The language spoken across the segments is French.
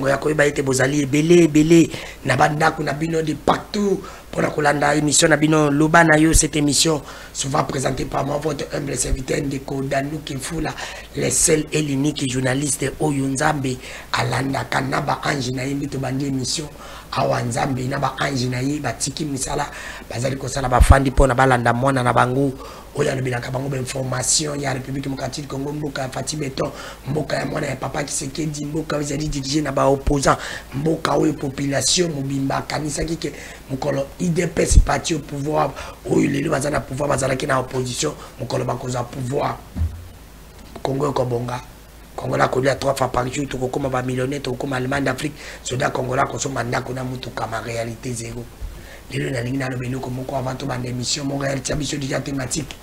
ngoya koyeba ete bozali ebele na bandako na bino de partout pour la kolanda émission na bino loba na yo. Cette émission souvent présentée par moi votre humble serviteur Ndeko Danou Kifula, le seul et l'unique journaliste oyo Nzambe alanda kanaba ange na yembi to bandi émission awa Nzambe na ba ange na ye batiki misala bazali ko sala ba fandi pona balanda mwana na bangu oya lobelaka bango ba information ya République démocratique Congo, mboka Fati Beton, mboka ya mwana ya papa Kisekedi, mboka ezali dirigé na ba opposant, mboka oyo population mobimba kanisa kike mukolo IDPS parti au pouvoir oyo lelo bazana pouvoir bazala ki na opposition mukolo bakoza pouvoir Congo kobonga Congo kolia 3 fois par jour to kokoma ba millionnaire to kokoma Allemagne d'Afrique soda Congo la kosoma ndako na mutu kama réalité zéro. Lelo na lingi na lobelo ko moko avant to bande émission mon réalité mission déjà thématique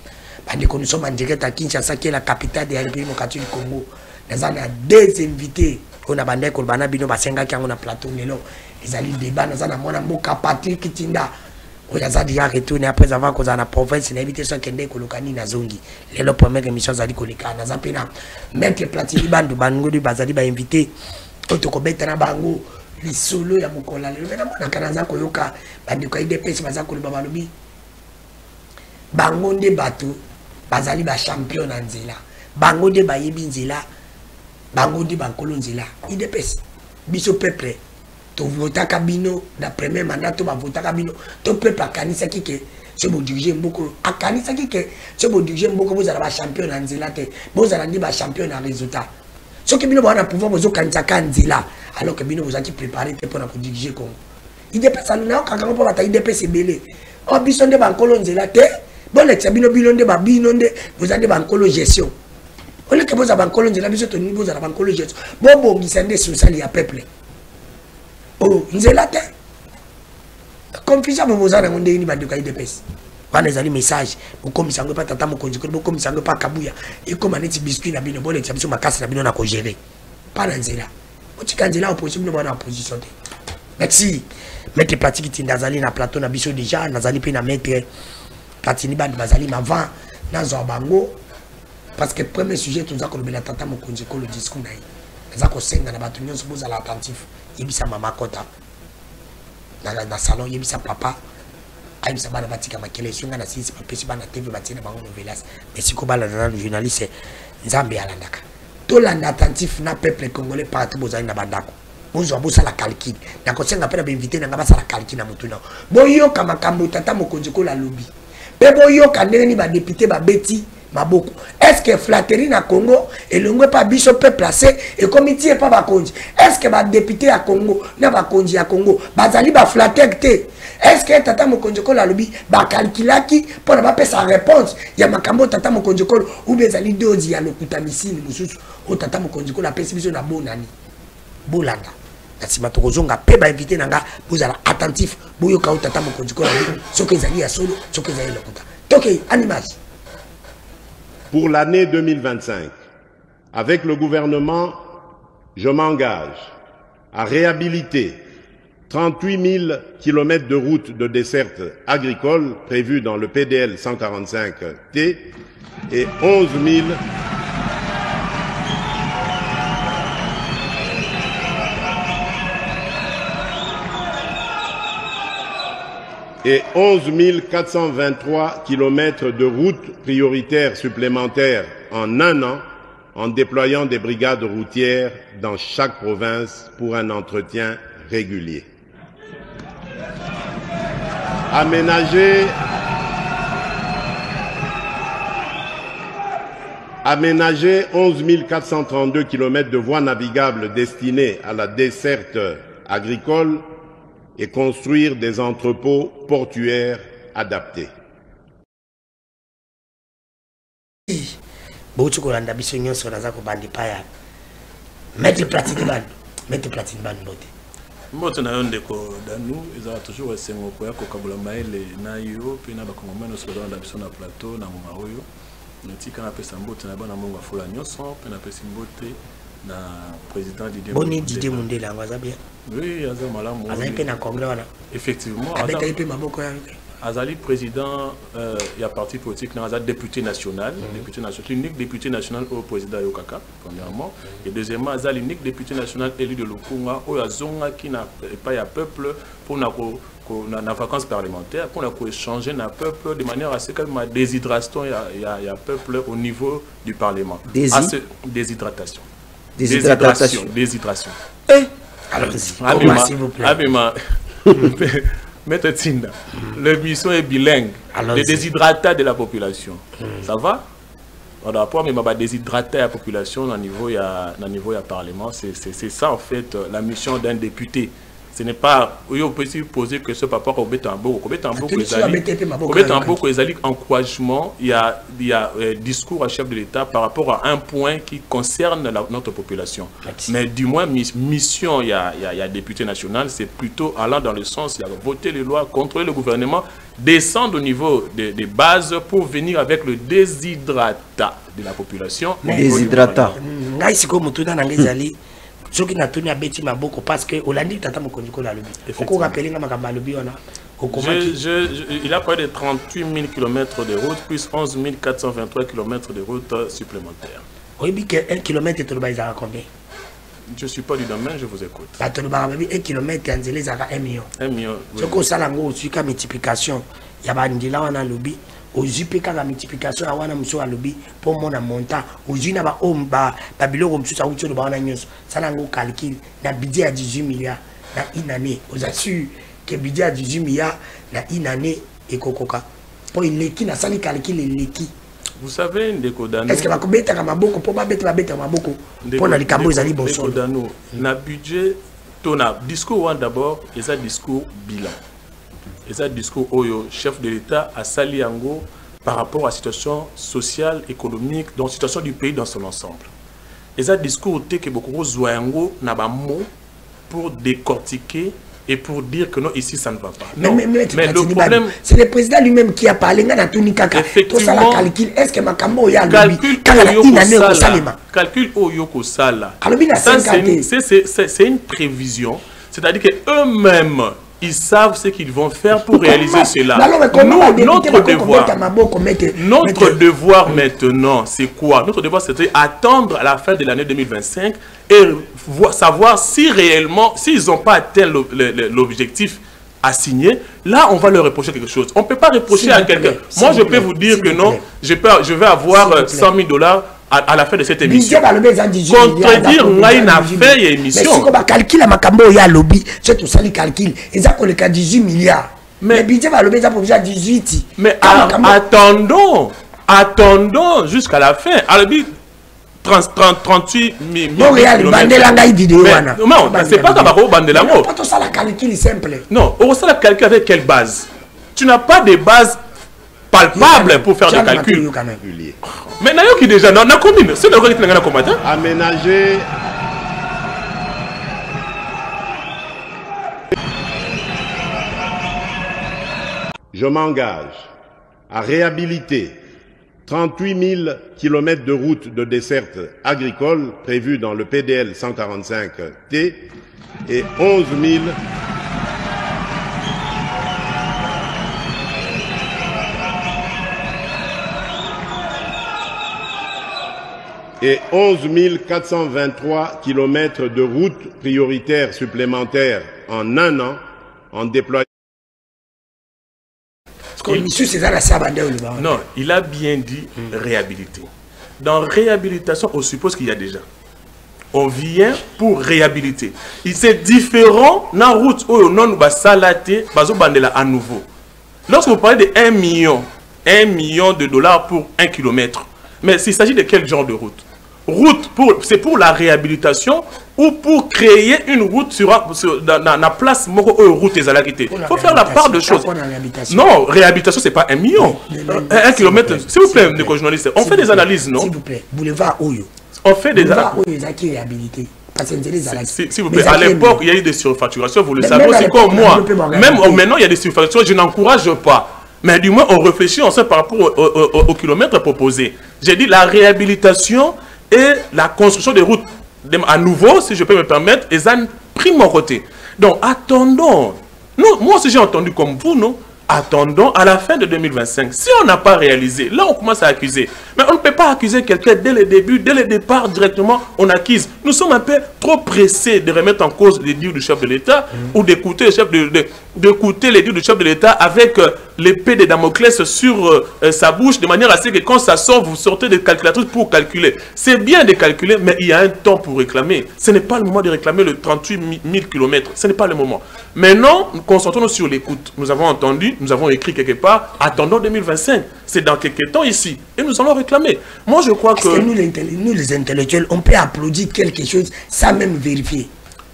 bande ko nous sommes en direct à Kinshasa qui est la capitale de la République démocratique du Congo. Nous avons deux invités on a bande ko bana bino basenga ki na plateau lelo les ali débat nous avons mona mboka Patrick Tinda oya za déjà retourné après avoir cause na province na invité so kende ko lokani na zongi lelo première émission zali ko lekana za pena mettre platini bandu bango de bazali ba invité otoko betana bango li solo ya mokola lelo na mona kanaza koyoka bandi ko IDPS baza ko loba balobi bango nde bato bazali ba champion na nzela bango nde bayebi nzela bango nde bankolo nzela IDPS biso peuple to votaka bino na premier mandat to ba votaka bino to peuple akanisa kike se bo diriger mboko akanisa kike se bo diriger mboko bozala ba champion na nzela te bozala ndi ba champion na résultat ce que bino bana pouvoir bozo kanisa kanzela alors que bino bozaki préparer te pour na diriger Congo IDPS aluna kakako po bata IDPS ebele o biso nde bankolo nzela te bon l'ex bino nde ba bino nde bozande bankolo gestion on que boza bankolo nzela biso to ni bozala bankolo gestion bo bongisa nde social ya peuple. Oh, nzela te. Confusion bozana ngonde ni baduka IDPS. Wana ezali message, bokomisango pa tata mokonzi ko bokomisango pa kabuya. Eko maneti biscuit na bino bole biso makasi na bino na ko gérer. Pas na nzela. Otika nzela opposition bino bana opposition te. Merci. Mettre pratique tindazali na plateau na biso déjà, nazali pe na mettre platini band bazali mavant na zo bango parce que premier sujet tout ça ko lobela tata mokonzi ko le discours na yi. Za ko senga na batu nyonso bozala attentif. Yebisa mama kota na salon yebisa papa ayebisa bana batika makele sunga na sisi papesi bana TV batina bango novelas mais siko bala na journaliste Nzambe alandaka to landa attentif na peuple congolais partout bozali na bandako bozo bosa la calcul na ko senga pena ba invité na ngaba sala calcul na mutuna boyo kama kambo tata mokonzi ko la lobby pe boyo kaneni ba député ba beti maboko est-ce que flatterie na Congo et l'ongwe pas biso peut placer et comité pas ba konji est-ce que ba député à Congo na ba konji à Congo bazali ba flatter te est-ce que tata mokonzi ko la lobby ba calculaki pour na ba pesa réponse ya makambo tata mokonzi ko ou bezali dozi ya lokuta misini mususu o tata mokonzi ko la pesa biso na bonani bolanda nasima tokozonga pe ba invité nanga bozala attentif boyo ka tata mokonzi ko la lobby soki ezali ya solo soki ezali lokuta toke animage. Pour l'année 2025, avec le gouvernement, je m'engage à réhabiliter 38 000 km de routes de desserte agricole prévues dans le PDL 145T et 11 423 km de routes prioritaires supplémentaires en un an, en déployant des brigades routières dans chaque province pour un entretien régulier. Aménager 11 432 km de voies navigables destinées à la desserte agricole et construire des entrepôts portuaires adaptés. Mettre platine ban bote. Mbote na yonde ko danu eza toujours esengo ko yako kabula maele na yo pe na bakongomano sodo na biso na plateau na moma oyo. Netika na pesa mbote na bana monga fula nyoso pe na pesa mbote na président Didier Mundela. Boni Didier Mundela ngaza bien. Oui, aza malamu. Aza pe na congrès wana. Effectivement, aza pe maboko ya. Azali président, il y a parti politique, Azali député national, l'unique député national au président Yokaka, premièrement. Et deuxièmement, Azali l'unique député national élu de Lukunga, au Yazonga qui n'a pas un peuple pour la vacances parlementaires, pour échanger un peuple de manière assez calme, déshydratation, il y a peuple au niveau du Parlement. Déshydratation. Déshydratation. Déshydratation. Alors, s'il vous plaît. Maître Tinda, l'émission est bilingue. Le déshydratat de la population. Ça va? On a pas même déshydrater la population au niveau du Parlement. C'est ça en fait la mission d'un député. Ce n'est pas, on peut supposer que ce papa Robert Tambo, encouragement, il y a discours à chef de l'État par rapport à un point qui concerne notre population. Merci. Mais du moins, mission, il y a député national, c'est plutôt allant dans le sens, il y a voter les lois, contrôler le gouvernement, descendre au niveau des bases pour venir avec le déshydratat de la population. Déshydratat. Ceux qui n'ont pas bêti ma beaucoup parce que Hollandi tata mon conduit la lobby. Faut rappeler ma lobby on a. Il a parlé de 38 000 km de route plus 11 423 km de route supplémentaires. Oui, bien que 1 km est le bas à combien? Je ne suis pas du domaine, je vous écoute. 1 km est à 1 million. 1 million. Ce qu'on a aussi comme multiplication, il y a bandila on a lobby. Aux UPK la multiplication à wana muso à lobby pour mon montant aux unes ba omba babilo comme ça ou de bana news ça n'a calcul na budget à 18 milliards na une année aux assure que budget à 18 milliards na une année et kokoka pour l'équipe na sali calcul l'équipe. Vous savez Ndeko-Danou, est-ce que va kubeta kama boko pour pas beta kama boko pour na likambo ezali bon son Ndeko-Danou na budget tona discours d'abord et ça discours bilan. Et ça, discours au chef de l'État à Saliango par rapport à la situation sociale, économique, dans la situation du pays dans son ensemble. Et ça, discours que beaucoup de Zouango n'a pas mot pour décortiquer et pour dire que non, ici, ça ne va pas. Non. Mais le problème... C'est le président lui-même qui a parlé. Effectivement, est-ce que Makambo y a calcul au Yoko Sala. C'est une prévision. C'est-à-dire qu'eux-mêmes, ils savent ce qu'ils vont faire pour réaliser cela. Notre devoir maintenant, c'est quoi? Notre devoir, c'est d'attendre à la fin de l'année 2025 et savoir si réellement, s'ils n'ont pas atteint l'objectif assigné, là, on va leur reprocher quelque chose. On ne peut pas reprocher à quelqu'un. Moi, je peux vous dire que non, je vais avoir 100 000 $ à la fin de cette émission. Contredire une affaire et émission. Mais si on calcule Makambo ya lobby, c'est tout ça le calcul. Ils ont collecté 18 milliards. Mais budget va lobby ça pour 18. Mais attendons jusqu'à la fin. Albi 38 000 km. Non, c'est pas Tabaro Bandelango. Pas tout ça la calcul simple. Non, on ça la calcul avec quelle base? Tu n'as pas de base palpable pour faire des calculs. Mais n'a qui déjà dans combien? C'est le qui n'a combattant. Aménager. Je m'engage à réhabiliter 38 000 km de routes de desserte agricole prévues dans le PDL 145T et 11 423 km de routes prioritaires supplémentaires en un an en déployant. Non, il a bien dit réhabiliter. Dans réhabilitation, on suppose qu'il y a déjà. On vient pour réhabiliter. C'est différent dans la route où on va salater, à nouveau. Lorsque vous parlez de 1 million de dollars pour 1 kilomètre, mais s'il s'agit de quel genre de route? C'est pour la réhabilitation ou pour créer une route dans la place route des alarités. Il faut faire la part de choses. Non, réhabilitation, c'est pas 1 million. 1 kilomètre, s'il vous plaît, les journalistes, on fait des analyses, non? S'il vous plaît, boulevard Oyo. On fait des analyses. S'il vous plaît, à l'époque, il y a eu des surfacturations, vous le savez aussi comme moi. Même maintenant, il y a des surfacturations, je n'encourage pas. Mais du moins, on réfléchit ensemble par rapport au kilomètre proposé. J'ai dit la réhabilitation et la construction des routes à nouveau, si je peux me permettre, ils ont pris mon côté. Donc, attendons. Nous, moi aussi, j'ai entendu comme vous, non? attendons à la fin de 2025. Si on n'a pas réalisé, là on commence à accuser. Mais on ne peut pas accuser quelqu'un dès le début, dès le départ, directement, on accuse. Nous sommes un peu trop pressés de remettre en cause les dires du chef de l'État ou d'écouter le chef d'écouter les dires du chef de l'État avec l'épée de Damoclès sur sa bouche, de manière à ce que quand ça sort, vous sortez des calculatrices pour calculer. C'est bien de calculer, mais il y a un temps pour réclamer. Ce n'est pas le moment de réclamer le 38 000 km. Ce n'est pas le moment. Maintenant, concentrons-nous sur l'écoute. Nous avons entendu, nous avons écrit quelque part, attendons 2025. C'est dans quelques temps ici. Et nous allons réclamer. Moi, je crois que... Nous, les intellectuels, on peut applaudir quelque chose sans même vérifier.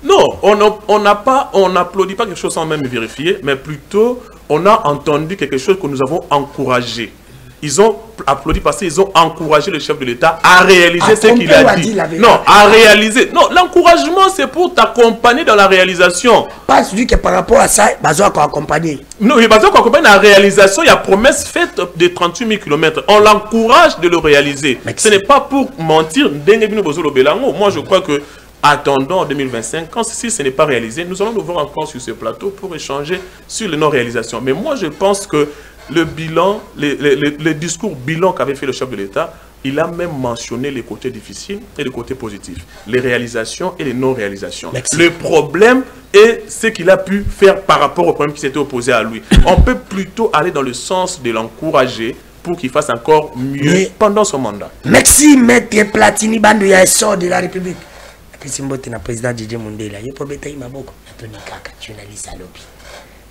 Non, on n'applaudit pas quelque chose sans même vérifier, mais plutôt, on a entendu quelque chose que nous avons encouragé. Ils ont applaudi parce qu'ils ont encouragé le chef de l'État à réaliser ce qu'il a dit. Non, à réaliser. Non, l'encouragement, c'est pour t'accompagner dans la réalisation. Pas celui qui par rapport à ça, il va accompagner. Non, il va accompagner la réalisation. Il y a promesse faite de 38 000 km. On l'encourage de le réaliser. Ce n'est pas pour mentir. Moi, je crois que attendons en 2025, quand si ce n'est pas réalisé, nous allons nous voir encore sur ce plateau pour échanger sur les non-réalisations. Mais moi, je pense que le bilan, le discours bilan qu'avait fait le chef de l'État, il a même mentionné les côtés difficiles et les côtés positifs, les réalisations et les non-réalisations. Le problème est ce qu'il a pu faire par rapport au problème qui s'était opposé à lui. On peut plutôt aller dans le sens de l'encourager pour qu'il fasse encore mieux pendant son mandat. Merci, Maître Platini Bandoya, sort de la République. Simbote na président Didier Mundela ye pobeta ima boko toni kaka journaliste alobi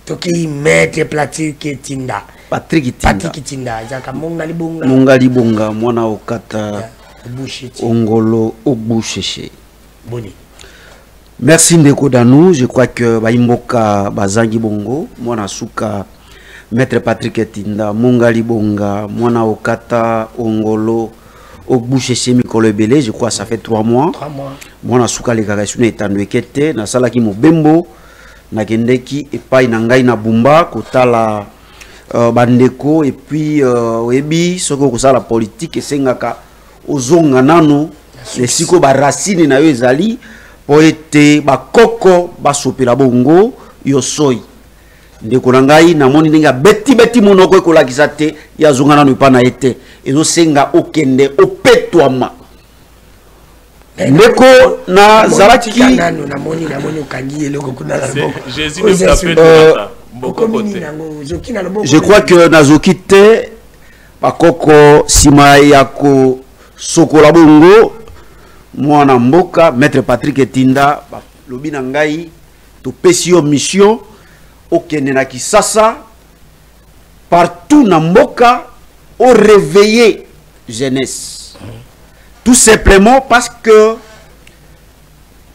toki Maître Platini Ketinda Patrick Kitinda zaka mongali bonga mwana okata ongolo obusheshe boni. Merci ndeko Danou, je crois que baimboka bazangi bongo mwana suka Maître Patrick Kitinda mongali bonga mwana okata ongolo au bouche chez Mikolo Belé, je crois que ça fait 3 mois. 3 mois. Moi, na souka les garations étant kete, na sala ki mobembo, na kendeki et pas inangai na bumba, kotala bandeko et puis ebi soko ko sala politique et sengaka ozonga nano les siko ba racine na yo ezali po ete ba koko ba sopela bongo yo soy. Ndeko nangai na moni ninga beti monoko ko lakisa te ya zonga nano pa na ete. Ezo senga okende opetwama ndeko na zalaki je crois que nazoki te bakoko sima yako sokola bongo mwana mboka Maître Patrick Etinda lobi na ngai to pesi yo mission okende na Kisasa partout na mboka au réveiller jeunesse. Tout simplement parce que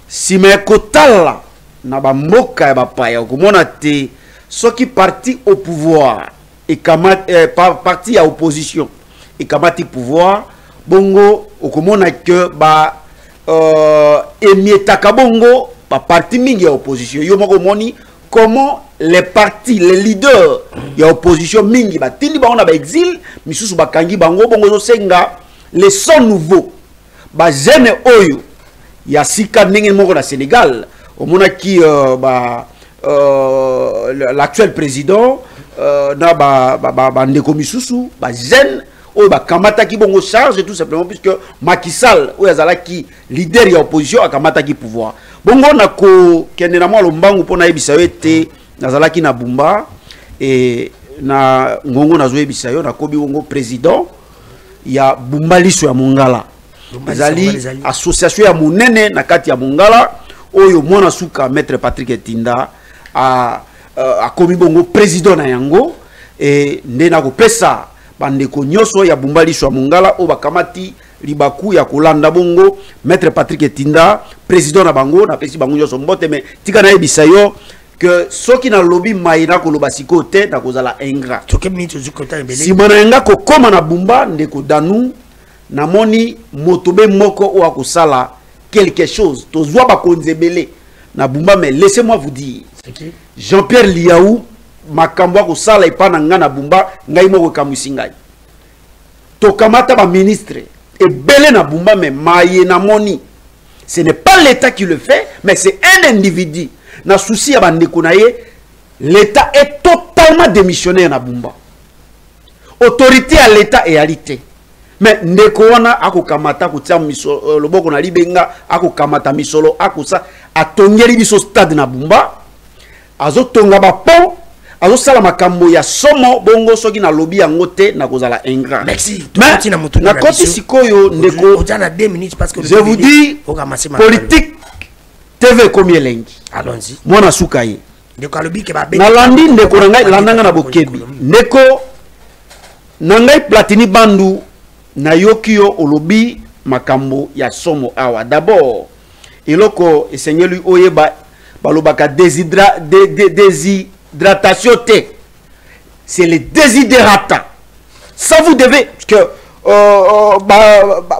si mes kotala na ba mboka ya ba paya komona te ceux qui parti au pouvoir et parti à opposition et kamati pouvoir bongo okomona que ba emietaka bongo ba parti mingi ya opposition yo moko moni comment les partis, les leaders, il y a opposition mingi ba tindi ba on a ba exil, misusu ba kangi bango bongo senga les sons nouveaux. Ba jeune oyo ya sika ndenge moko na Sénégal, au mona ki l'actuel président na ba ndeko misusu, ba jeune oyo ba kamata ki bongo charge tout simplement puisque Macky Sall oyo azala ki leader ya opposition akamata ki pouvoir. Bongo na ko kende na mwa lombangu pona yebisa ete nazalaki na bumba et na ngongo nazoe bisayo na kobi wongo président ya bumba liso ya Mongala ezali association ya monene na kati ya Mongala oyo mwana suka Maître Patrick Etinda a komi bongo président na yango et nde na kopesa bandeko nyoso ya bumba liso ya Mongala o bakamati libaku ya kolanda bongo Maître Patrick Etinda président na bango na pesi bango nyoso mbote mais tika na yebisa yo que ceux qui na lobby maïna ko lobasiko te na kozala ingrat si mananga ko koma na bumba ndeko Danou na moni motobe moko o akosala quelque chose to zwa ba konzebele na bumba mais laissez-moi vous dire Jean-Pierre Liaou makambo ko sala ipana nga na bumba ngai moko kamwisi ngai to kamata ba ministre et belé na bumba mais maye na moni ce n'est pas l'État qui le fait mais c'est un individu. Na souci à bandeko na ye, l'État est totalement vraiment démissionnaire na Bumba. Autorité à l'état et à l'ité. Mais ndeko wana ako kamata kutia misolo loboko na libenga ako kamata misolo ako sa atongeli biso stade na Bumba. Azo tonga ba pont, azo sala makambo ya somo bongo soki na lobby yango te na kozala ingrat. Merci. Mais na koti sikoyo ndeko on a 2 minutes parce que je vous dis politique TV comme elengi. Allons-y. Mwana sukaye. Ndeko alobi ke ba na landi ndeko na ngai landanga na bokebi. Ndeko na ngai Platini Bandu na yokio olobi makambo ya somo awa. D'abord eloko esengeli oyeba balobaka déshydratation te. C'est le déshydrata. Ça vous devez que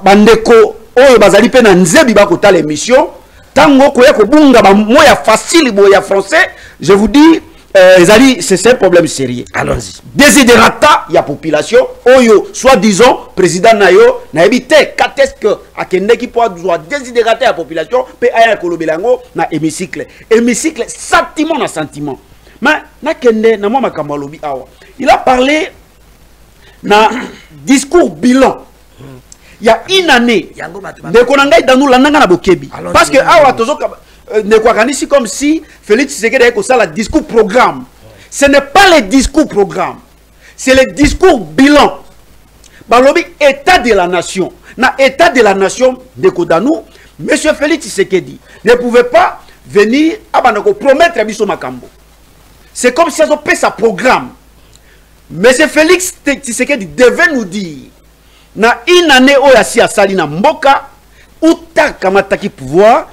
bandeko oyo bazali pe na nzebi bakota l'émission tango koya ko bunga ba moya facile boya français, je vous dis c'est un problème sérieux. Allons-y. Déshydrata ya population oyo soit disons président nayo na ebité quand est-ce que akende ki po doit déshydrater la population pe aya kolobelango na hémicycle sentiment na sentiment. Mais na kende na mwa makambo lobi awa. Il a parlé na discours bilan. Il y a une année de konangai dans nous landanga na bokebi parce que awa tozoka ne quoi kanisi comme si Félix Tshisekedi a ça la discours programme. Ce n'est pas le discours programme, c'est le discours bilan. Balobi état de la nation. Na état de la nation de Kodanou, monsieur Félix Tshisekedi ne pouvait pas venir à Banako promettre biso makambo. C'est comme si on paie sa programme. Monsieur Félix Tshisekedi devait nous dire na une année oyasi asali na mboka uta kamataki pouvoir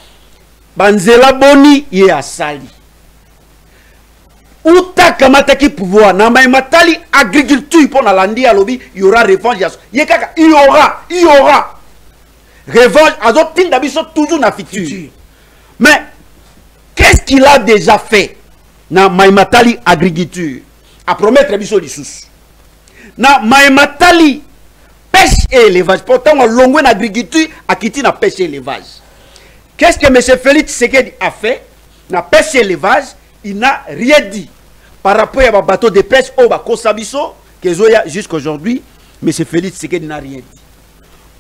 banzela boni ye asali uta kamataki pouvoir na matali agriculture pour na landi ya lobi il y aura revanche ye kaka il y aura revanche azotinda biso toujours na futur. Mais qu'est-ce qu'il a déjà fait na matali agriculture à promettre biso lisusu na matali pêche et élevage. Pourtant, on a longué l'agriculture à quitter la pêche et élevage. Qu'est-ce que M. Félix Tshisekedi a fait? La pêche et élevage, il n'a rien dit. Par rapport à bateau de pêche, au Bakosabiso, que jusqu'à aujourd'hui, M. Félix Tshisekedi n'a rien dit.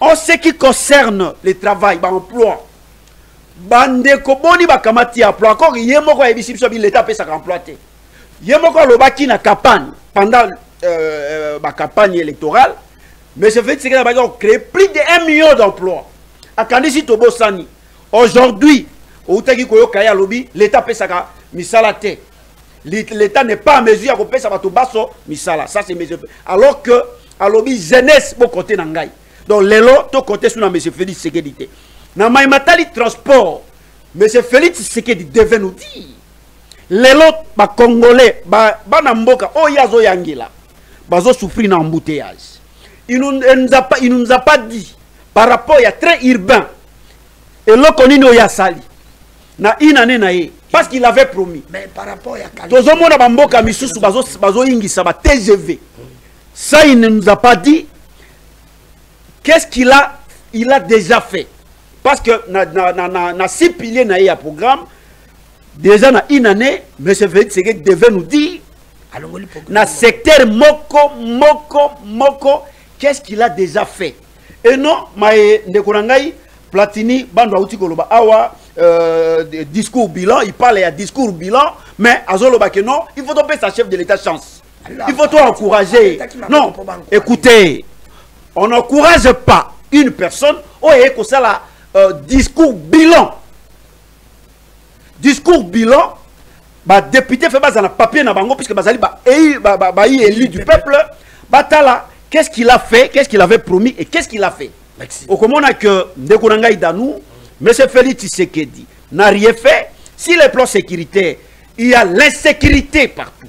En ce qui concerne le travail, l'emploi, bande koboni bakamati emploi encore yemoko ya bisipso bi l'état pesa emploi te. Yemoko lobaki na campagne pendant la campagne électorale. Mais ce fait que nous créé plus de 1 million d'emplois. À Kandisi Tobo Sani. Aujourd'hui, l'État paie ça misalate. L'État n'est pas en mesure de payer ça basso misala. Ça c'est monsieur. Alors que à lobby jeunesse pour côté nangai. Donc les lots to côté sur monsieur Félix Tshisekedi. Na matali transport. Monsieur Félix Tshisekedi devait nous dire. Les lots ba congolais ba namboka o yazo yangila. Bazo souffrir na embouteillage. Il ne nous a pas dit par rapport à très urbain et là qu'on y a sali na une année naé parce qu'il avait promis. Mais par rapport à Tozomo na bamboka misusu bazo ingi saba TGV. Ça il ne nous a pas dit qu'est-ce qu'il a déjà fait parce que na 6 piliers naé à programme déjà na une année monsieur Félix Tshisekedi devait nous dire na secteur moko qu'est-ce qu'il a déjà fait? Et non, Ndekorangai, Platini, Bandwa Utikoloba, Awa, discours bilan, il parle à discours bilan, mais Azoloba que non, il faut tomber sa chef de l'État chance. Il faut toi encourager. Non, écoutez, on n'encourage pas une personne, oh, et que ça là, discours bilan. Discours bilan, bah, député fait pas un papier na bango, puisque Bazali, élu du peuple, Batala. Qu'est-ce qu'il a fait? Qu'est-ce qu'il avait promis? Et qu'est-ce qu'il a fait? Au comment on a que Ndekorangai Danou, M. Félix Tshisekedi n'a rien fait. Si les plans sécuritaires, il y a l'insécurité partout.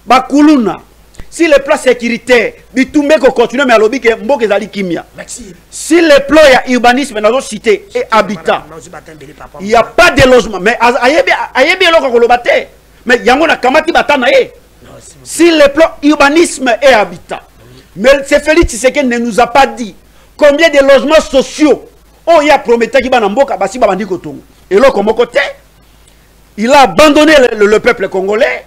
Bakuluna. Si les plans sécuritaires, Bitumbeko continue mais à l'objet que Mboke Zali Kimia. Si les plans urbanisme dans nos cités et habitat, il n'y a pas de logement. Mais ayebi eloko kolobate. Mais yango na kamati batana e. Si les plans urbanisme et habitat. Mais c'est Félix Tshisekedi ne nous a pas dit combien de logements sociaux il a promis qu'il va basi babandi kotongo. Et là, comme côté, il a abandonné le peuple congolais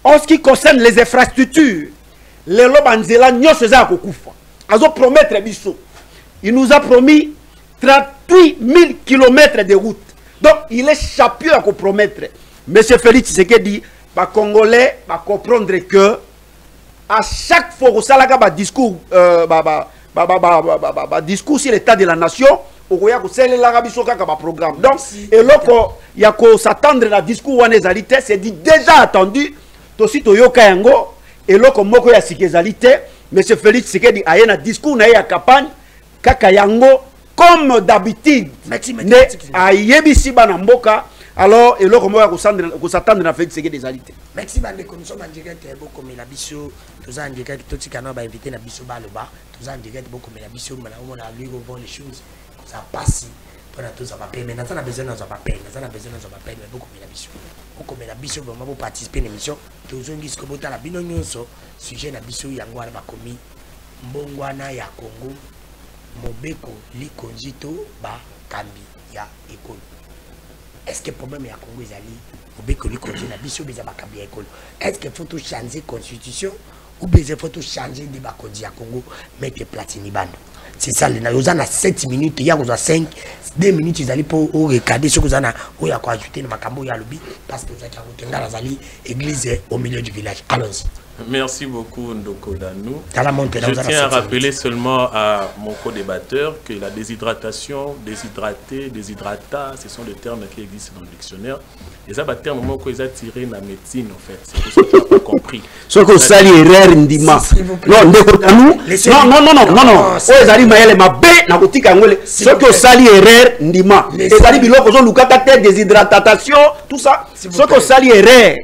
En ce qui concerne les infrastructures, les Lobanzela n'y faisait à Kokufa. Ils ont promis Bisso. Il nous a promis 38 000 km de route. Donc, il est chapieux à compromettre. Monsieur Félix Tshisekedi, les Congolais va comprendre que à chaque fois que ça a discours, discours sur l'état de la nation, il y a un programme. Donc, et là, il y a s'attendre à discours c'est déjà attendu. Aussi, Toyokayango, et là, comme il y a sécurité, M. Félix Tshisekedi a un discours, il y a une campagne, Kakayango, comme d'habitude, à Yebisi Banamboka. Alors, et là, comment on s'attendre à Félix Tshisekedi des alités. Merci, nous sommes en direct, beaucoup mais la biso, tous en direct, tout ce qu'on a invité la biso baloba, tous en direct, beaucoup mais la biso, on a lu voir les choses, ça passe, pour tous ça va payer, mais on a besoin de papier, on a besoin de papier, mais beaucoup mais la biso, beaucoup mais la biso, vraiment pour participer à l'émission, tous on dit que vous avez la bino nyonso, sujet la biso yangwa na bakomi, mbongwana ya Congo, mobeko likonjito ba kambi ya ekolo. Est-ce que le problème est à Congo est-ce qu'il faut changer la constitution ou bien il faut changer le débat à Congo, mettre Platini Bando? C'est ça, il y a 7 minutes, il y a 5, 2 minutes, ils allaient pour regarder ce que vous avez ajouté dans Makambo Yalobi parce que vous avez l'église au milieu du village. Allons-y. Merci beaucoup, Ndoko Danou. Je tiens à rappeler seulement à mon co-débatteur que la déshydratation, déshydraté, déshydrata, ce sont des termes qui existent dans le dictionnaire. Les termes qu'ils ont tirés dans la médecine, en fait. C'est pour ça que tu n'as pas compris. Ce que ça est rare, Ndima. Non, Ndoko Danou. Non. Ils arrivent à aller ma baie, na boutique angolais. Ce que ça est rare, Ndima. Ils arrivent à aller à déshydratation, tout ça. Ce que ça est rare.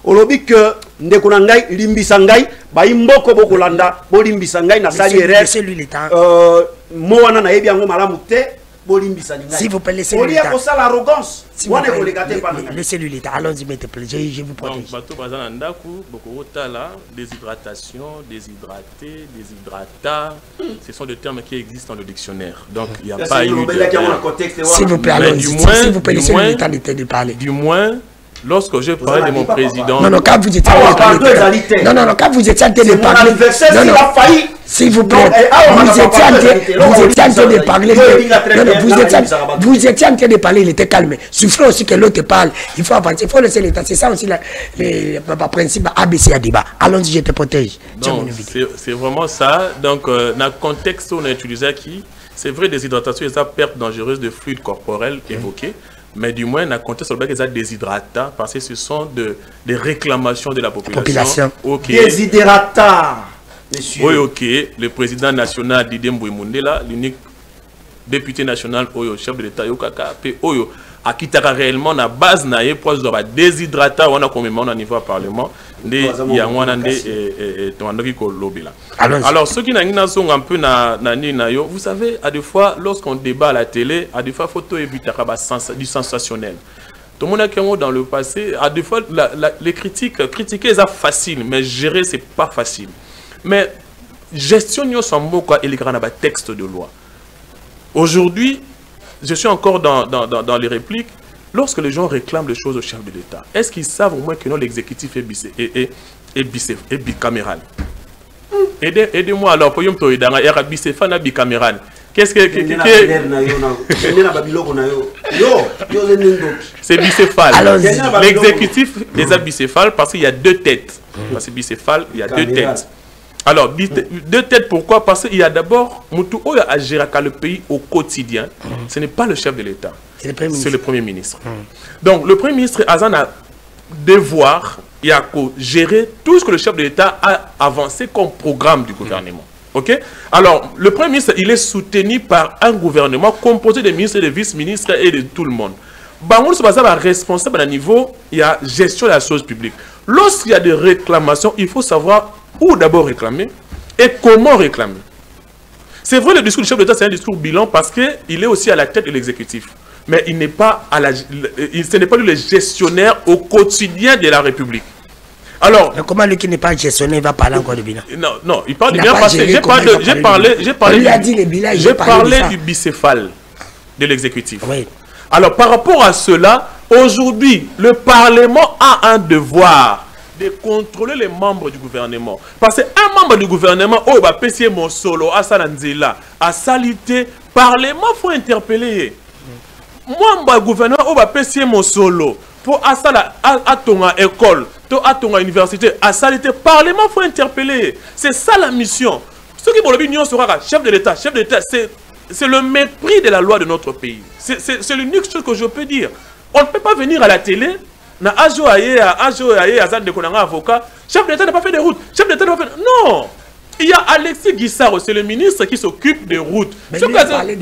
Au lobby que ndeko ngai limbisangai ba imboko bokolanda bo limbisangai na sali erreur mo wana na yebi yango malamu te bo limbisani ngai. S'il vous plaît, laissez-lui l'état. On a l'arrogance. Laissez-lui l'état. Allons-y, mettez plaisir, je vous protège. Donc bateau bazana ndaku boko otala déshydratation, déshydraté, déshydrata, ce sont des termes qui existent dans le dictionnaire. Donc il n'y a pas eu de... S'il vous plaît, allons-y. S'il vous plaît, laissez-lui l'état de parler. Du moins lorsque je parlais de mon président... Non, quand vous étiez en train de parler... quand vous étiez en train de parler... S'il vous plaît, vous étiez en train de parler... Vous étiez en train de parler, il était calme. Souffrez aussi que l'autre parle. Il faut avancer, il faut laisser l'état. C'est ça aussi le principe ABC à débat. Allons-y, je te protège. C'est vraiment ça. Donc, dans le contexte où on a utilisé qui, c'est vrai, déshydratation et ça, perte dangereuse de fluides corporels évoqués. Mais du moins, on compté sur le qu'ils ont déshydrata parce que ce sont des réclamations de la population. Okay. Déshydrata, monsieur. Oui, ok. Le président national Didier Mbouimoundela, l'unique député national, chef de l'État, Yokaka, Oyo, a quitté réellement la base naïe pour déshydrata, on a comme au niveau du Parlement. Alors, ceux qui n'ont un peu vous savez, à des fois, lorsqu'on débat à la télé, à des fois, il faut éviter du sensationnel. Tout le monde a dit dans le passé, à des fois, les critiquer, c'est facile, mais gérer, c'est pas facile. Mais gestion, et les grands textes de loi. Aujourd'hui, je suis encore dans les répliques. Lorsque les gens réclament des choses au chef de l'État, est-ce qu'ils savent au moins que l'exécutif est bicaméral? Aidez-moi alors, pour que je bicaméral. Qu'est-ce que... C'est bicéphale. L'exécutif est bicéphale parce qu'il y a deux têtes. Parce que bicéphale, il y a deux têtes. Alors, deux têtes, pourquoi? Parce qu'il y a d'abord Moutou Oya à gérer le pays au quotidien. Ce n'est pas le chef de l'État. C'est le Premier ministre. Donc, le Premier ministre Azan a devoir gérer tout ce que le chef de l'État a avancé comme programme du gouvernement. Ok? Alors, le Premier ministre, il est soutenu par un gouvernement composé de ministres, de vice-ministres et de tout le monde. Bangoul Sobaza responsable à un niveau, il y a gestion de la chose publique. Lorsqu'il y a des réclamations, il faut savoir où d'abord réclamer et comment réclamer. C'est vrai, le discours du chef de l'État, c'est un discours bilan parce qu'il est aussi à la tête de l'exécutif. Mais il n'est pas ce n'est pas lui le gestionnaire au quotidien de la République. Alors, mais comment lui qui n'est pas gestionnaire va parler encore de bilan? Non, il parle du bilan parce que j'ai parlé du bicéphale de l'exécutif. Oui. Alors, par rapport à cela, aujourd'hui, le Parlement a un devoir de contrôler les membres du gouvernement. Parce qu'un membre du gouvernement, oh, bah, pessier mon solo, à Salanzela, à salité, parlement, faut interpeller. Moi, bah, gouvernement, oh, bah, pessier mon solo, pour à ton école, à ton université, à salité, parlement, faut interpeller. C'est ça la mission. Ce qui, pour le l'Union sera chef de l'État, c'est le mépris de la loi de notre pays. C'est l'unique chose que je peux dire. On ne peut pas venir à la télé, avocat, chef d'État n'a pas fait de route, chef d'État n'a pas fait... Non. Il y a Alexis Guissaro, c'est le ministre qui s'occupe des routes. Mais lui, parler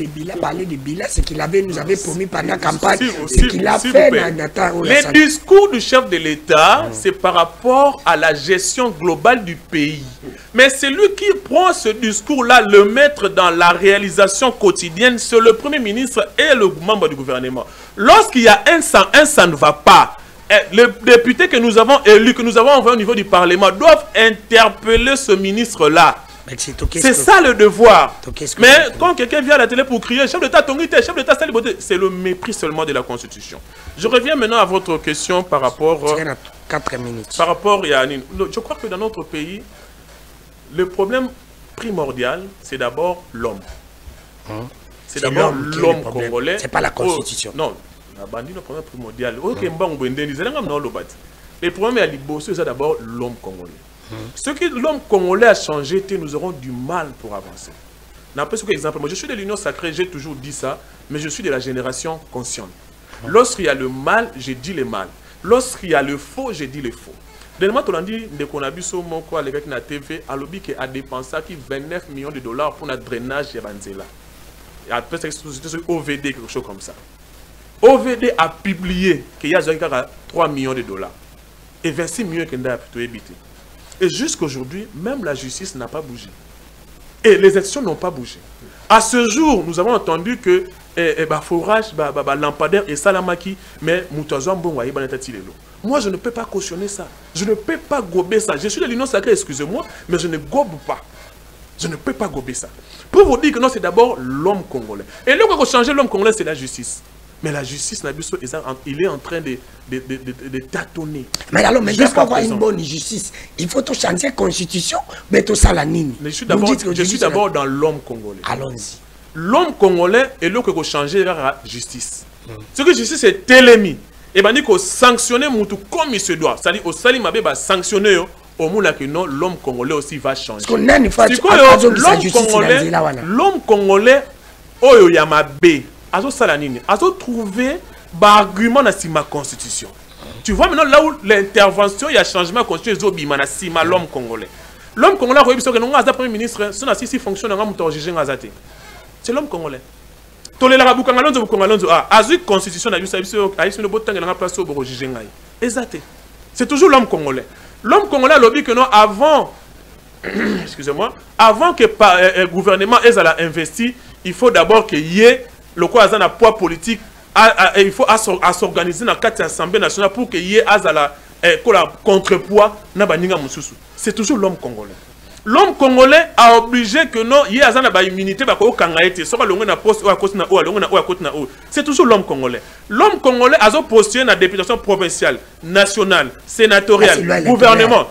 de bilan, c'est qu'il nous avait promis pendant la campagne, c'est qu'il a fait. Le discours du chef de l'État, c'est par rapport à la gestion globale du pays. Mais c'est lui qui prend ce discours-là, le mettre dans la réalisation quotidienne, c'est le Premier ministre et le membre du gouvernement. Lorsqu'il y a ça ne va pas. Les députés que nous avons élus, que nous avons envoyés au niveau du Parlement, doivent interpeller ce ministre-là. C'est ça le devoir. Mais quand quelqu'un vient à la télé pour crier, chef d'État, chef d'État, c'est le mépris seulement de la Constitution. Je reviens maintenant à votre question par rapport... 4 minutes. Par rapport à... Je crois que dans notre pays, le problème primordial, c'est d'abord l'homme. C'est d'abord l'homme congolais. C'est pas la Constitution. Non. Le problème primordial. Le problème est c'est d'abord l'homme congolais. Ce que l'homme congolais a changé, nous aurons du mal pour avancer. Exemple, moi je suis de l'Union sacrée, j'ai toujours dit ça, mais je suis de la génération consciente. Lorsqu'il y a le mal, je dis le mal. Lorsqu'il y a le faux, je dis le faux. Dernièrement, on a dit qu'on a vu sur mon quoi, les gars qui na TV, à l'objet qui a dépensé 29 millions de dollars pour notre drainage de Banzela. Et après, c'est OVD, quelque chose comme ça. OVD a publié qu'il y a 3 millions de dollars et 26 millions qui ont plutôt évité. Et jusqu'aujourd'hui, même la justice n'a pas bougé. Et les élections n'ont pas bougé. À ce jour, nous avons entendu que forage, lampadaire et salamaki, mais moi, je ne peux pas cautionner ça. Je ne peux pas gober ça. Je suis de l'Union sacrée, excusez-moi, mais je ne gobe pas. Je ne peux pas gober ça. Pour vous dire que non, c'est d'abord l'homme congolais. Et là, quand on change l'homme congolais, c'est la justice. Mais la justice, il est en train de tâtonner. Mais alors, maintenant, pour avoir une bonne justice, il faut tout changer la constitution, mais tout ça la nini. Je suis d'abord dans l'homme congolais. Allons-y. L'homme congolais est là qu'il faut changer la justice. Ce que la justice est télémi. Et bien, il faut sanctionner Moutou comme il se doit. C'est-à-dire, au Salim Mabé va sanctionner. Au moins, l'homme congolais aussi va changer. L'homme congolais, oh, Yamabé. Azo Salanini, Azo trouvé argument dans ma constitution. Tu vois maintenant là où l'intervention, il y a changement constitutionnel, l'homme congolais. L'homme congolais, le premier ministre, si fonctionne, c'est l'homme congolais. C'est toujours l'homme congolais. L'homme congolais a lobby que non, avant, excusez-moi, avant que le gouvernement ait investi, il faut d'abord qu'il y ait le quoi a un poids politique, il faut s'organiser dans l'Assemblée nationale pour qu'il y ait un contrepoids. C'est toujours l'homme congolais. L'homme congolais a obligé que non, il y ait une immunité. C'est toujours l'homme congolais. L'homme congolais a postulé dans la députation provinciale, nationale, sénatoriale, gouvernement.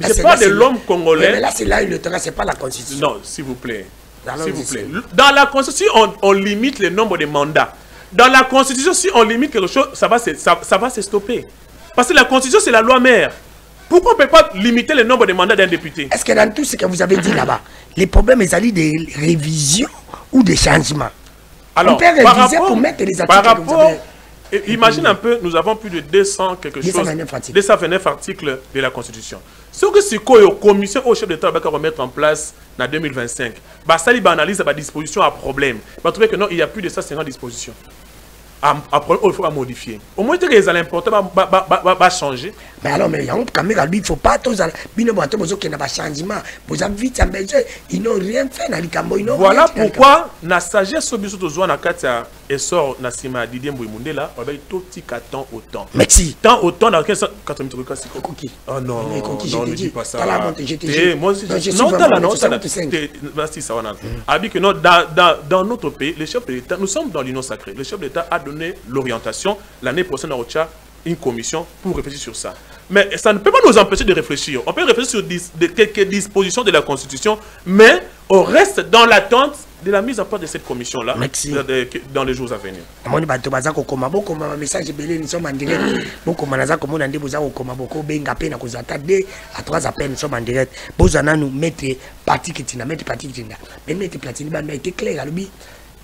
C'est pas de l'homme congolais. Mais là, c'est là le terrain, c'est pas la constitution. Non, s'il vous plaît. S'il vous plaît. Dans la Constitution, on limite le nombre de mandats. Dans la Constitution, si on limite quelque chose, ça va se stopper. Parce que la Constitution, c'est la loi mère. Pourquoi on ne peut pas limiter le nombre de mandats d'un député? Est-ce que dans tout ce que vous avez dit là-bas, les problèmes, ils allaient des révisions ou des changements? Alors, on peut réviser pour mettre les articles que vous avez... Imagine un peu, nous avons plus de 229 articles de la Constitution. Ce que c'est que la commission au chef d'État va remettre en place en 2025, ça va analyser la disposition à problème. Il va trouver que non, il y a plus de 150 dispositions. Il faut modifier. Au moins, les important va changer. Mais alors, il ne faut pas tous les changements. Vous avez vite ils n'ont rien fait dans les voilà pourquoi la sagesse et sort Nassima Didier Mbouimundela, on va tout temps au temps. Merci. Tant au temps dans 1580. Oh non, non, ne dis pas ça. Dans notre pays, les chefs de l'État, nous sommes dans l'Union sacrée. Le chef de l'État a donné l'orientation l'année prochaine à Ocha une commission pour réfléchir sur ça. Mais ça ne peut pas nous empêcher de réfléchir. On peut réfléchir sur quelques dispositions de la Constitution, mais on reste dans l'attente de la mise en place de cette commission-là dans les jours à venir.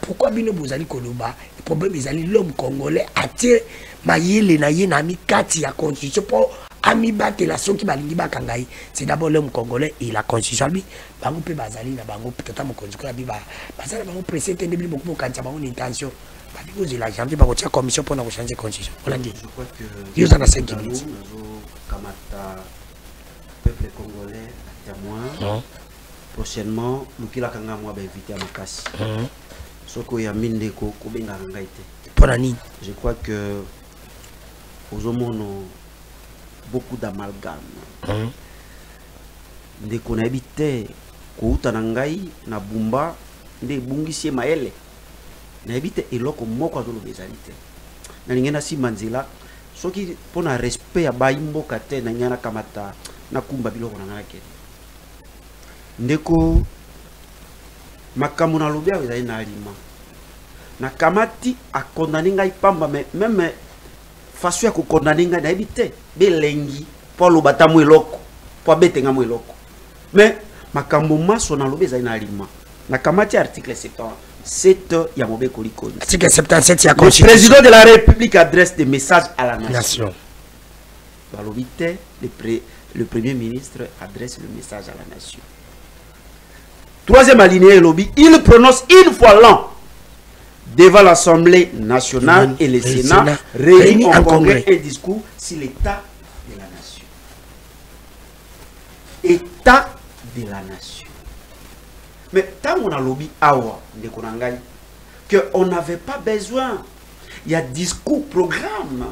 Pourquoi bino bozali koloba? Le problème est l'homme congolais attire mayele na ye na mi kati ya constitution pour amibate la soki balingi bakangai. C'est d'abord l'homme congolais et la constitution lui bango pe bazali na bango peut-être mon constitution bi ba bazali bango pressé tende bi beaucoup kanza bango intention. Ba bi ozi la janvier ba ko tia commission pour na ko changer constitution. On l'a dit. Je crois que ils en a 5 minutes. Kamata peuple congolais à témoin. Prochainement, nous qui la kanga moi ba inviter à Makassi. Je crois que aux hommes beaucoup d'amalgame. Dès qu'on habitait Kouta Nangai, na Bumba, des Bungisi Maele, na habité et l'autre moko de l'obésalité. N'a si manzila, ce qui pour un respect à Baimbo Kate, n'a kamata, na kumba bilo na kete. Ndeko makamuna lobia ezali na alima na kamati a condamné ngai pamba même façon ya ko condamner ngai na ebité belengi pour lobata mo eloko pour betenga mo eloko mais makambo maso na lobia ezali na alima na kamati article 77 ya mobeko likoni article 77 ya constitution. Le président de la République adresse des messages à la nation. Balobité le premier ministre adresse le message à la nation. Troisième alinéa lobby, il prononce une fois l'an devant l'Assemblée nationale et le Sénat réunis en congrès un discours sur l'état de la nation. État de la nation. Mais tant qu'on a lobby awa de Konangai que on n'avait pas besoin. Il y a discours programme.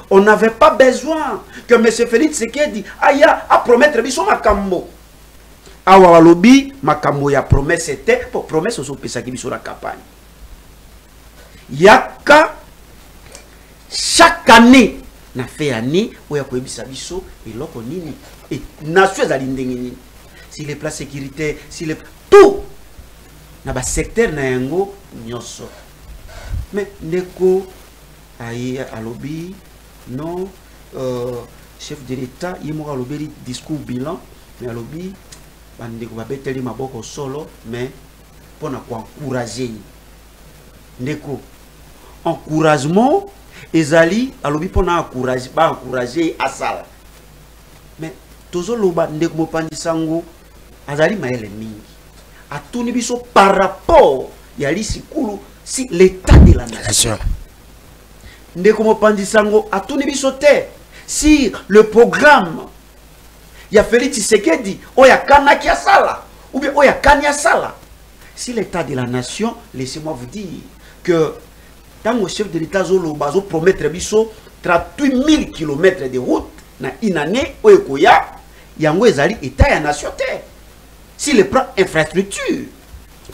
On n'avait pas besoin que M. Félix Tshisekedi aille à promettre biso makambo. Awa lobby makambo ya promesse était pour promesse aux opesa qui sur la campagne. Yaka chaque année na fait année où ya ko ebisa biso et loko nini et nation za lindengini si les places sécurité si les tout na ba secteur na yango nyoso mais ndeko ayi a lobby non chef de l'état yimo a lobby discours bilan mais a lobby bandeko babeteli maboko solo mais pour encourager ndeko encouragement ezali alobi pour encourager asala mais tozoloba ndeko mopandi sango azali maele mingi atuni biso par rapport ya lisikulu si l'état de la nation ndeko mopandi sango atuni biso te si le programme il y a Félix Tshisekedi, oya kanaki asala, ou bien oya kanya sala. Si l'état de la nation, laissez-moi vous dire que tant que chef de l'état zolo bazo promettre biso 38 000 km de route na une année oyekoya yango ezali état ya nation te. Si le plan infrastructure,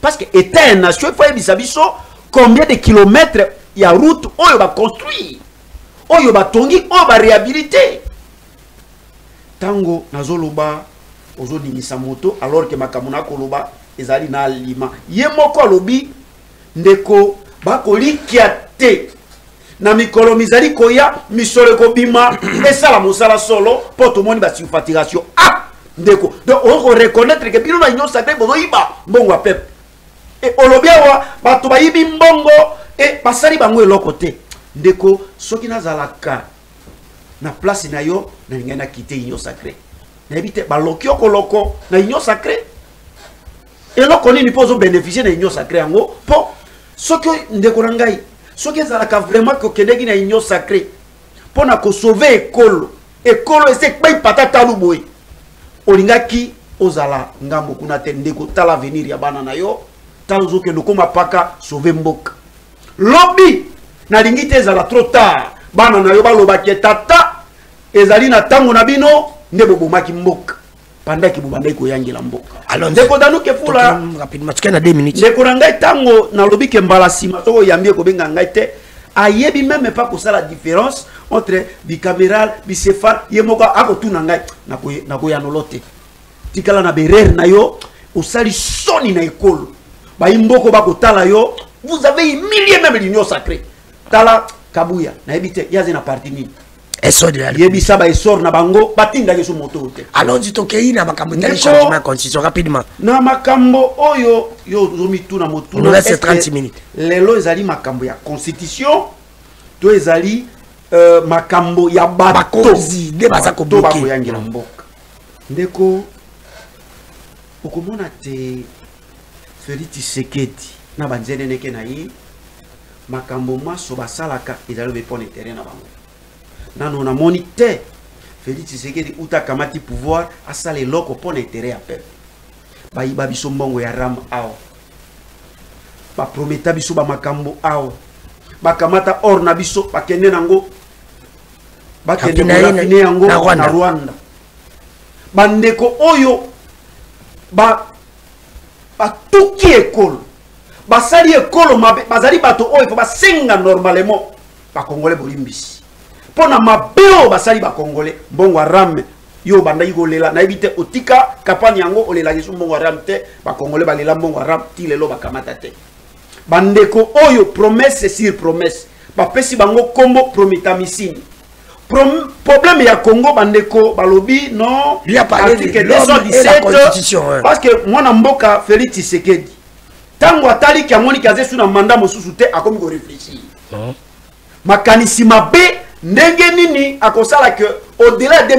parce que état ya nation il faut ebisa biso combien de kilomètres ya route oyo ba construire, oyo ba tongi, oyo ba réhabiliter. Tango nazoloba ozoningisa moto alors que makamuna koloba ezali na lima yemoko lobi ndeko bakolikia te na mikolo mizali koya misolo kobima esala mosala solo poto moni ba sufatiration ah ndeko donc on reconnaître que bino na nyo sacré bozo iba mbongo pep et olobiawa bato bayibi mbongo et basali bango eloko te ndeko soki nazalaka na place na yo na ngena quitter union sacrée na ebite balokio koloko na union sacrée et loko nini pozo bénéficier na union sacrée yango po soki ndeko ngai soki ezalaka vraiment ko kendeki na union sacrée po na ko sauver ekolo ese kpai patata luboy olingaki ozala ngambo kuna te ndeko tala venir ya bana na yo tazo ke ndokoma paka sauver mboka lobby na lingite ezala trop tard bana na yo baloba ke tata ezali na tango na bino ndebo bomaki mboka pandaki bobandai ko yangela mboka alors ndeko danu ke fula rapidement tu as 2 minutes ndeko ngai tango na lobi ke mbala sima to yambie ko benga ngai te ayebi même pas pour ça la différence entre bicaméral bicéphale yemoka akotuna ngai nakoyanolote tikala na berere na yo osali soni na ekolo bayimboko bakotala yo vous avez humilié même l'union sacrée tala kabuya na ebite yaze na parti nini essor de la yebisa ba essor na bango batinda yeso moto te alors dit okei na makambo tali changement constitution rapidement na makambo oyo yo zomitu na motu on reste 30 minutes lelo ezali makambo ya constitution to ezali makambo ya bakonzi de baza ko bloquer koyangira mboka ndeko okomona te Félix Tshisekedi na banzene neke na ye makambo maso basalaka ezali be pone terrain na bango nano na moni te Félix Tshisekedi uta kamati pouvoir asala eloko pone terrain ya peuple bayiba biso mbongo ya ram awa baprometa biso ba makambo awa bakamata or na biso bakende nango bakende na yango na Rwanda bandeko oyo batuki ekolo basali ekolo mabe bazali bato oyo po basenga normalement bakongole bolimbisi pona mabeo basali bakongole mbongo arame yo banda yigolela na ebite otika kapani yango olela yesu mbongo arame te bakongole balela mbongo arame ti lelo bakamata te bandeko oyo promesse sur promesse bapesi bango kombo prometamisini problème ya Congo bandeko balobi non lui a parlé de 217 parce que moi na mboka Félix Tshisekedi tango atali ki amoni kaze suna mandat mosusu te akomi ko réfléchir makanisi mabe ndenge nini akosala que au-delà de